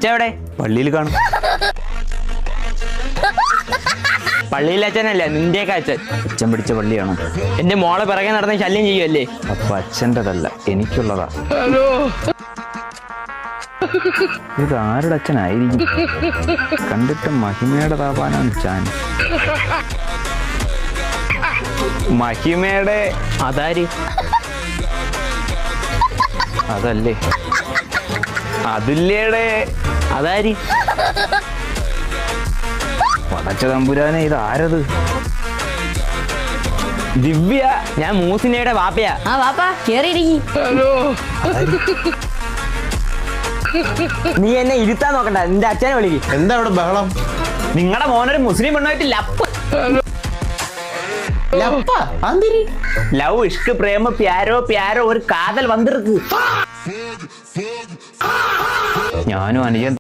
എവിടെ? പള്ളിയിൽ കാണും. പള്ളിയിലെ അച്ഛനല്ല, നിന്റെയൊക്കെ അച്ഛൻ. അച്ഛൻ പിടിച്ച പള്ളിയാണോ? എന്റെ മോളെ പിറകെ നടന്ന് ശല്യം ചെയ്യുമല്ലേ? അപ്പൊ അച്ഛൻ്റെതല്ല, എനിക്കുള്ളതാ. ഇത് ആരുടെ അച്ഛനായിരിക്കും? കണ്ടിട്ട് മഹിമയുടെ താപാനാണ് ചാൻസ്. മഹിമയുടെ അതാര്? അതല്ലേ? അതുല്യയുടെ അതാര്? പടച്ച തമ്പുരാനെ, ഇത് ആരത്? ദിവ്യ. ഞാൻ മൂസിനയുടെ വാപ്പയാ. ആ വാപ്പാ കേറിയിരിക്കി. നീ എന്നെ ഇരുത്താൻ നോക്കണ്ട, നിന്റെ അച്ഛനെ വിളിക്ക്. എന്താ അവിടെ ബഹളം? നിങ്ങളുടെ മോനൊരു മുസ്ലിം പെണ്ണുമായിട്ട് ലവ് ഇഷ്ക് പ്രേമ പ്യാരോ പ്യാരോ ഒരു കാതൽ വന്നിருக்கு. ഞാനും അനുജൻ